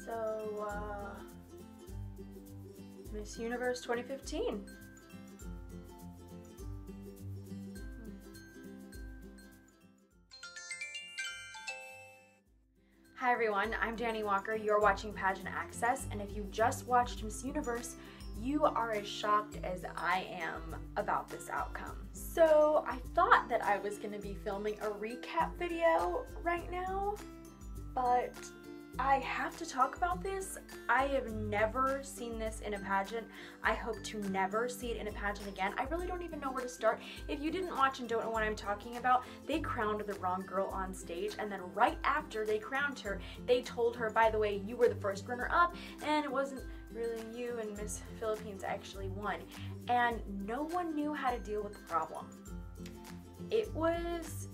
So, Miss Universe 2015. Hi everyone, I'm Danny Walker. You're watching Pageant Access, and if you just watched Miss Universe, you are as shocked as I am about this outcome. So I thought that I was gonna be filming a recap video right now, but I have to talk about this. I have never seen this in a pageant. I hope to never see it in a pageant again. I really don't even know where to start. If you didn't watch and don't know what I'm talking about, they crowned the wrong girl on stage, and then right after they crowned her, they told her, by the way, you were the first runner-up, and it wasn't really you, and Miss Philippines actually won. And no one knew how to deal with the problem. It was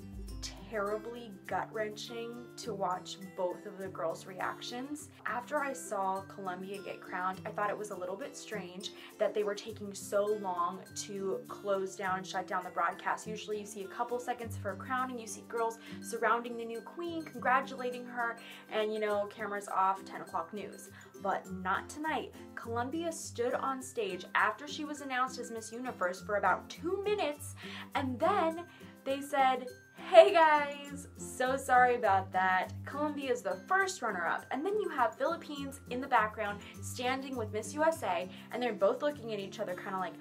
terribly gut-wrenching to watch both of the girls' reactions. After I saw Columbia get crowned, I thought it was a little bit strange that they were taking so long to close down, shut down the broadcast. Usually you see a couple seconds for a crowning, you see girls surrounding the new queen, congratulating her, and you know, cameras off, 10 o'clock news. But not tonight. Columbia stood on stage after she was announced as Miss Universe for about 2 minutes, and then they said, "Hey guys, so sorry about that. Columbia is the first runner-up." And then you have Philippines in the background standing with Miss USA, and they're both looking at each other kind of like,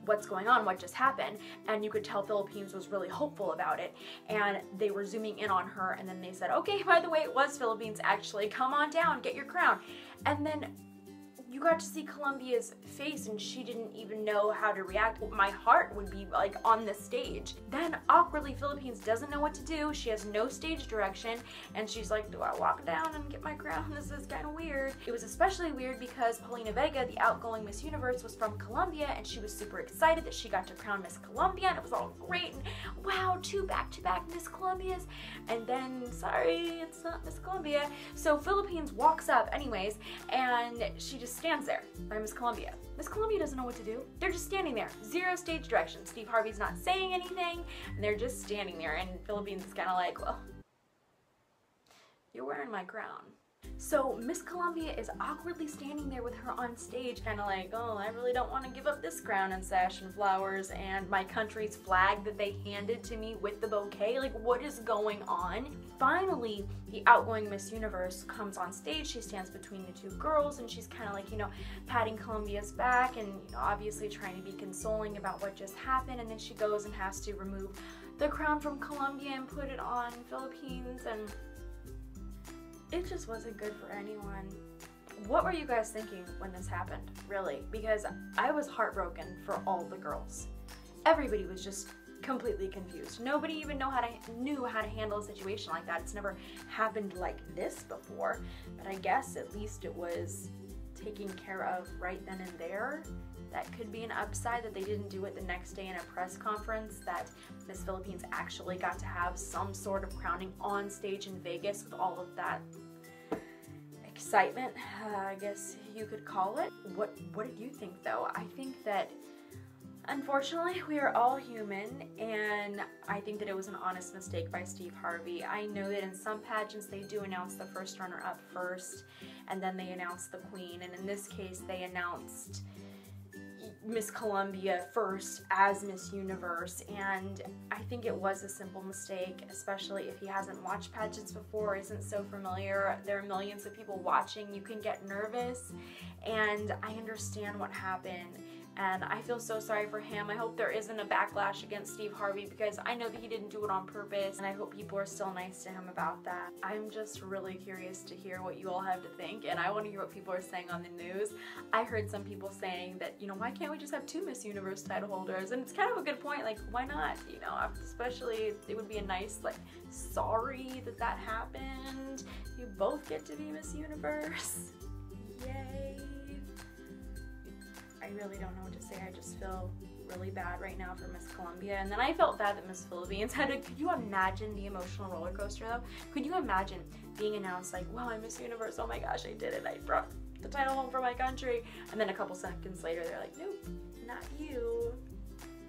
what's going on? What just happened? And you could tell Philippines was really hopeful about it, and they were zooming in on her, and then they said, "Okay, by the way, it was Philippines actually. Come on down, get your crown." And then you got to see Columbia's face, and she didn't even know how to react. My heart would be like on the stage. Then awkwardly, Philippines doesn't know what to do. She has no stage direction, and she's like, "Do I walk down and get my crown? This is kind of weird." It was especially weird because Paulina Vega, the outgoing Miss Universe, was from Colombia, and she was super excited that she got to crown Miss Colombia, and it was all great, and wow, 2 back-to-back Miss Colombias. And then, sorry, it's not Miss Colombia. So Philippines walks up anyways, and she just stands there by Miss Colombia. Miss Colombia doesn't know what to do. They're just standing there. Zero stage direction. Steve Harvey's not saying anything, and they're just standing there, and Philippines is kind of like, "Well, you're wearing my crown." So Miss Colombia is awkwardly standing there with her on stage, kind of like, "Oh, I really don't want to give up this crown and sash and flowers and my country's flag that they handed to me with the bouquet. Like, what is going on?" Finally, the outgoing Miss Universe comes on stage. She stands between the two girls, and she's kind of like, you know, patting Columbia's back and, you know, obviously trying to be consoling about what just happened. And then she goes and has to remove the crown from Colombia and put it on Philippines, and it just wasn't good for anyone. What were you guys thinking when this happened, really? Because I was heartbroken for all the girls. Everybody was just completely confused. Nobody even knew how to handle a situation like that. It's never happened like this before, but I guess at least it was taken care of right then and there. That could be an upside, that they didn't do it the next day in a press conference, that Miss Philippines actually got to have some sort of crowning on stage in Vegas with all of that excitement, I guess you could call it. What did you think though? I think that unfortunately we are all human, and I think that it was an honest mistake by Steve Harvey. I know that in some pageants they do announce the first runner-up first, and then they announce the queen, and in this case they announced Miss Colombia first as Miss Universe, and I think it was a simple mistake, especially if he hasn't watched pageants before, isn't so familiar. There are millions of people watching. You can get nervous, and I understand what happened, and I feel so sorry for him. I hope there isn't a backlash against Steve Harvey, because I know that he didn't do it on purpose, and I hope people are still nice to him about that. I'm just really curious to hear what you all have to think, and I want to hear what people are saying on the news. I heard some people saying that, you know, why can't we just have 2 Miss Universe title holders? And it's kind of a good point, like, why not? You know, especially it would be a nice, like, sorry that that happened. You both get to be Miss Universe. Yay. I really don't know what to say. I just feel really bad right now for Miss Colombia. And then I felt bad that Miss Philippines had to, could you imagine the emotional roller coaster though? Could you imagine being announced like, wow, I'm Miss Universe, oh my gosh, I did it, I brought the title home for my country. And then a couple seconds later, they're like, nope, not you.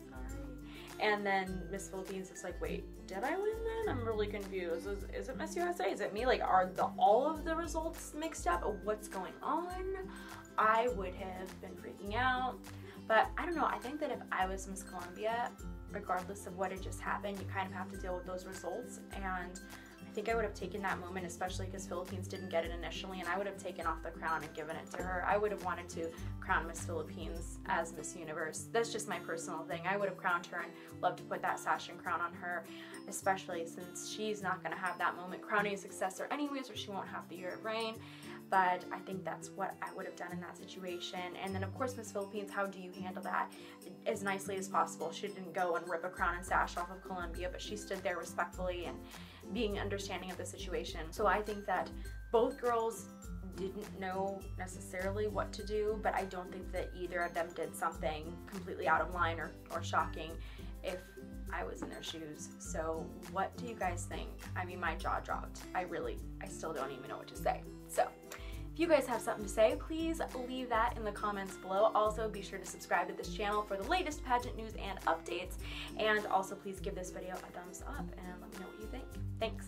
Sorry. And then Miss Philippines is like, wait, did I win then? I'm really confused. Is it Miss USA? Is it me? Like, are all of the results mixed up? What's going on? I would have been freaking out. But I don't know, I think that if I was Miss Columbia, regardless of what had just happened, you kind of have to deal with those results. And I think I would have taken that moment, especially because Philippines didn't get it initially, and I would have taken off the crown and given it to her. I would have wanted to crown Miss Philippines as Miss Universe. That's just my personal thing. I would have crowned her and loved to put that sash and crown on her, especially since she's not going to have that moment crowning a successor anyways, or she won't have the year of reign. But I think that's what I would have done in that situation. And then of course, Miss Philippines, how do you handle that as nicely as possible? She didn't go and rip a crown and sash off of Columbia, but she stood there respectfully and being understanding of the situation. So I think that both girls didn't know necessarily what to do, but I don't think that either of them did something completely out of line or shocking if I was in their shoes. So what do you guys think? I mean, my jaw dropped. I still don't even know what to say. So if you guys have something to say, please leave that in the comments below. Also, be sure to subscribe to this channel for the latest pageant news and updates. And also, please give this video a thumbs up and let me know what you think. Thanks.